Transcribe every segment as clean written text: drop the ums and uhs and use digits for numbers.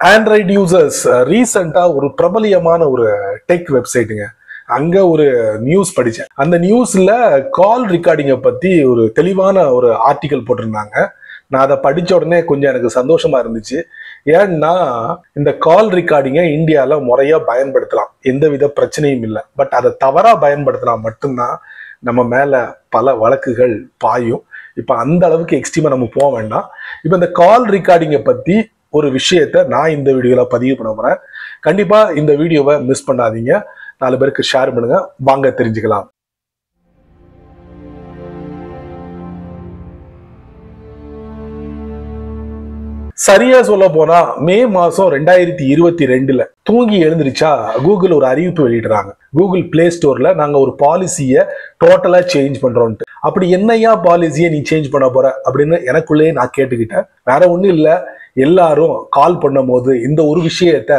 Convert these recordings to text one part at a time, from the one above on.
Android users ரீசெண்டா ஒரு பிரபலியமான ஒரு டெக் வெப்சைட்டுங்க, அங்க ஒரு நியூஸ் படிச்சேன். அந்த நியூஸ்ல கால் ரெக்கார்டிங்கை பத்தி ஒரு தெளிவான ஒரு ஆர்டிக்கல் போட்டிருந்தாங்க. நான் அதை படிச்ச உடனே கொஞ்சம் எனக்கு சந்தோஷமா இருந்துச்சு. ஏன்னா இந்த கால் ரெக்கார்டிங்கை இந்தியாவில் முறையா பயன்படுத்தலாம், எந்தவித பிரச்சனையும் இல்லை. பட் அதை தவறா பயன்படுத்தினா மட்டும்தான் நம்ம மேல பல வழக்குகள் பாயும். இப்ப அந்த அளவுக்கு எக்ஸ்ட்ரீமா நம்ம போக வேண்டாம். இப்ப இந்த கால் ரெக்கார்டிங்கை பத்தி ஒரு விஷயத்த நான் இந்த வீடியோல பதிவு பண்ண போறேன். கண்டிப்பா இந்த வீடியோவை மிஸ் பண்ணாதீங்க. 4 பேருக்கு ஷேர் பண்ணுங்க. வாங்க தெரிஞ்சுக்கலாம். சரியா சொல்ல போனா மே மாசம் 2022 தூங்கி எழுந்திருச்சா கூகுள் ஒரு அறிவிப்பு வெளியிடுறாங்க. கூகுள் பிளே ஸ்டோர்ல நாங்க ஒரு பாலிசியை டோட்டலா சேஞ்ச் பண்றோம்ட்டு. அப்படி என்னையா பாலிசியை நீ சேஞ்ச் பண்ண போற அப்படின்னு எனக்குள்ளேயே நான் கேட்டுக்கிட்டேன். வேற ஒண்ணும் இல்ல, எல்லாரும் கால் பண்ணும் போது இந்த ஒரு விஷயத்த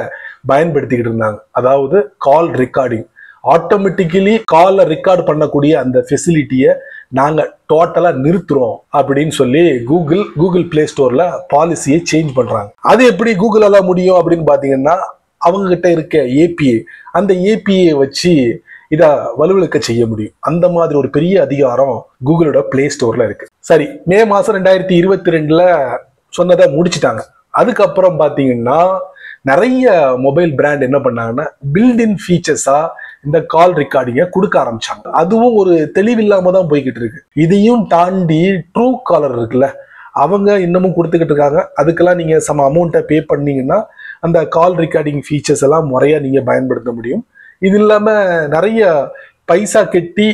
பயன்படுத்திக்கிட்டு இருந்தாங்க. அதாவது கால் ரெக்கார்டிங். ஆட்டோமேட்டிக்கலி காலை ரெக்கார்ட் பண்ணக்கூடிய அந்த ஃபெசிலிட்டியை நாங்க டோட்டலா நிறுத்துறோம் அப்படின்னு சொல்லி கூகுள் பிளே ஸ்டோர்ல பாலிசியை சேஞ்ச் பண்றாங்க. அது எப்படி கூகுளால முடியும் அப்படின்னு பாத்தீங்கன்னா, அவங்க கிட்ட இருக்க ஏபிஐ, அந்த ஏபிஐ வச்சு இத வலுவிழக்க செய்ய முடியும். அந்த மாதிரி ஒரு பெரிய அதிகாரம் கூகுளோட பிளே ஸ்டோர்ல இருக்கு. சரி, மே மாசம் 2022 சொன்னதை முடிச்சுட்டாங்க. அதுக்கப்புறம் பாத்தீங்கன்னா நிறைய மொபைல் பிராண்ட் என்ன பண்ணாங்கன்னா பில்ட்-இன் ஃபீச்சர்ஸா இந்த கால் ரெக்கார்டிங்கை கொடுக்க ஆரம்பிச்சாங்க. அதுவும் ஒரு தெளிவில்லாம தான் போய்கிட்டு இருக்கு. இதையும் தாண்டி ட்ரூ காலர் இருக்குல்ல, அவங்க இன்னமும் கொடுத்துக்கிட்டு இருக்காங்க. அதுக்கெல்லாம் நீங்க சம அமௌண்ட்டை பே பண்ணீங்கன்னா அந்த கால் ரெக்கார்டிங் ஃபீச்சர்ஸ் எல்லாம் முறையா நீங்க பயன்படுத்த முடியும். இது இல்லாம நிறைய பைசா கெட்டி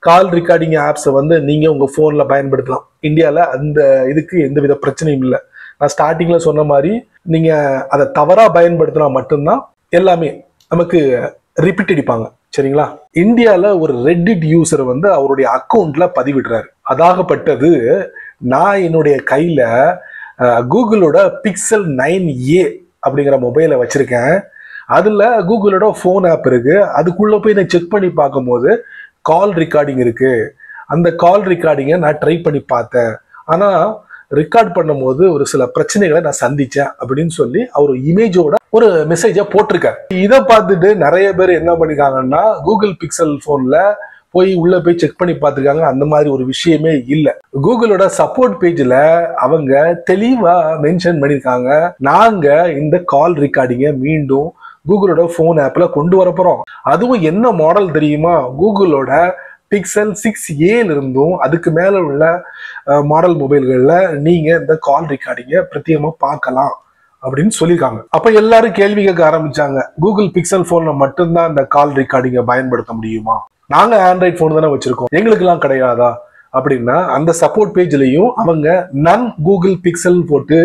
கால் ரெக்கார்டிங் ஆப்ஸை நீங்க உங்க போன்ல பயன்படுத்தலாம். இந்தியாவில் அந்த இதுக்கு எந்தவித பிரச்சனையும் இல்லை. நான் ஸ்டார்டிங்ல சொன்ன மாதிரி நீங்க அதை தவறா பயன்படுத்தினா மட்டும்தான் எல்லாமே நமக்கு ரிப்பீட் அடிப்பாங்க. சரிங்களா? இந்தியாவில் ஒரு ரெட்டிட் யூசர் அவருடைய அக்கௌண்ட்ல பதிவிடுறாரு. அதாகப்பட்டது, நான் என்னுடைய கையில கூகுளோட பிக்சல் 9A அப்படிங்கிற மொபைலை வச்சிருக்கேன். அதுல கூகுளோட போன் ஆப் இருக்கு. அதுக்குள்ள போய் நான் செக் பண்ணி பார்க்கும்போது கால் ரெக்கார்டிங் இருக்கு. அந்த கால் ரெக்கார்டிங்கை நான் ட்ரை பண்ணி பார்த்தேன். ஆனா ரெக்கார்ட் பண்ணும்போது ஒரு சில பிரச்சனைகளை நான் சந்திச்சேன் அப்படின்னு சொல்லி அவர் இமேஜோட ஒரு மெசேஜை போட்டிருக்காரு. இதை பார்த்துட்டு நிறைய பேர் என்ன பண்ணிருக்காங்கன்னா, கூகுள் பிக்சல் போன்ல உள்ள போய் செக் பண்ணி பார்த்துருக்காங்க. அந்த மாதிரி ஒரு விஷயமே இல்லை. கூகுளோட சப்போர்ட் பேஜ்ல அவங்க தெளிவா மென்ஷன் பண்ணிருக்காங்க, நாங்க இந்த கால் ரெக்கார்டிங்கை மீண்டும் கூகுளோட போன் ஆப்ல கொண்டு வர போறோம். அதுவும் என்ன மாடல் தெரியுமா? கூகுளோட பிக்சல் 6A இருந்தும் அதுக்கு மேல உள்ள மாடல் மொபைல்கள்ல நீங்க இந்த கால் ரெக்கார்டிங்கை பிரத்யேகமா பார்க்கலாம் அப்படின்னு சொல்லியிருக்காங்க. அப்ப எல்லாரும் கேள்வி கேட்க ஆரம்பிச்சாங்க, கூகுள் பிக்சல் போன்ல மட்டும்தான் இந்த கால் ரெக்கார்டிங்கை பயன்படுத்த முடியுமா? நாங்க ஆண்ட்ராய்ட் போன் தானே வச்சிருக்கோம், எங்களுக்கு எல்லாம் கிடையாதா அப்படின்னா அந்த சப்போர்ட் பேஜ்லயும் அவங்க நன் கூகுள் பிக்சல் போட்டு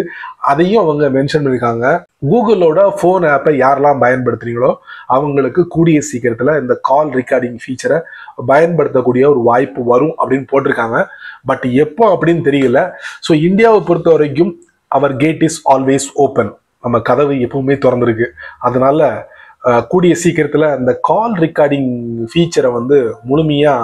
அதையும் அவங்க மென்ஷன் பண்ணிருக்காங்க. கூகுளோட போன் ஆப்பை யாரெல்லாம் பயன்படுத்துறீங்களோ அவங்களுக்கு கூடிய சீக்கிரத்துல இந்த கால் ரெக்கார்டிங் ஃபீச்சரை பயன்படுத்தக்கூடிய ஒரு வாய்ப்பு வரும் அப்படின்னு போட்டிருக்காங்க. பட் எப்போ அப்படின்னு தெரியல. ஸோ இந்தியாவை பொறுத்த வரைக்கும் அவர் கேட் இஸ் ஆல்வேஸ் ஓப்பன். நம்ம கதவு எப்பவுமே திறந்திருக்கு. அதனால கூடிய சீக்கிரத்துல இந்த கால் ரெக்கார்டிங் ஃபீச்சரை முழுமையா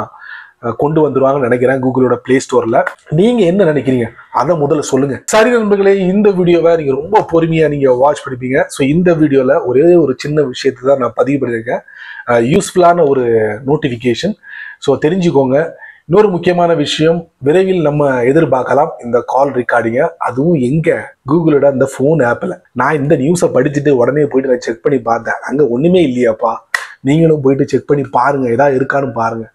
கொண்டு வந்துருவாங்கன்னு நினைக்கிறேன் கூகுளோட பிளே ஸ்டோர்ல. நீங்க என்ன நினைக்கிறீங்க அதை முதல்ல சொல்லுங்க. சரி நண்பர்களே, இந்த வீடியோவை நீங்க ரொம்ப பொறுமையா நீங்க வாட்ச் பண்ணிப்பீங்க. ஸோ இந்த வீடியோல ஒரே ஒரு சின்ன விஷயத்தை தான் நான் பதிவு பண்ணியிருக்கேன், யூஸ்ஃபுல்லான ஒரு நோட்டிஃபிகேஷன். ஸோ தெரிஞ்சுக்கோங்க. இன்னொரு முக்கியமான விஷயம், விரைவில் நம்ம எதிர்பார்க்கலாம் இந்த கால் ரெக்கார்டிங்க. அதுவும் எங்க? கூகுளோட அந்த போன் ஆப்ல. நான் இந்த நியூஸை படிச்சுட்டு உடனே போயிட்டு நான் செக் பண்ணி பார்த்தேன், அங்க ஒண்ணுமே இல்லையாப்பா. நீங்களும் போயிட்டு செக் பண்ணி பாருங்க, ஏதாவது இருக்கான்னு பாருங்க.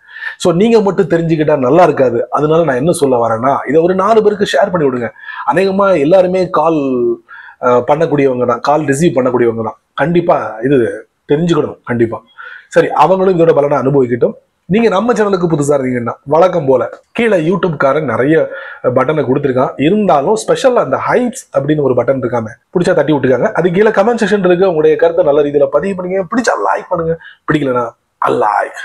ஸோ நீங்க மட்டும் தெரிஞ்சுக்கிட்டா நல்லா இருக்காது. அதனால நான் என்ன சொல்ல வரேன்னா, இதை ஒரு 4 பேருக்கு ஷேர் பண்ணி விடுங்க. அநேகமா எல்லாருமே கால் பண்ணக்கூடியவங்க தான், கால் ரிசீவ் பண்ணக்கூடியவங்க தான். கண்டிப்பா இது தெரிஞ்சுக்கணும் கண்டிப்பா. சரி, அவங்களும் இதோட பலனை அனுபவிக்கட்டும். நீங்க நம்ம சேனலுக்கு புதுசா இருந்தீங்கன்னா வழக்கம் போல கீழே யூடியூப்காரன் நிறைய பட்டனை கொடுத்துருக்கான். இருந்தாலும் ஸ்பெஷல் அந்த ஹைப்ஸ் அப்படின்னு ஒரு பட்டன் இருக்காம பிடிச்சா தட்டி விட்டுருக்காங்க. அது கீழே கமெண்ட் செக்ஷன் இருக்கு. உங்களுடைய கருத்தை நல்ல ரீதியில பதிவு பண்ணுங்க. பிடிச்சா லைக் பண்ணுங்க, பிடிக்கலன்னா அன்லைக்.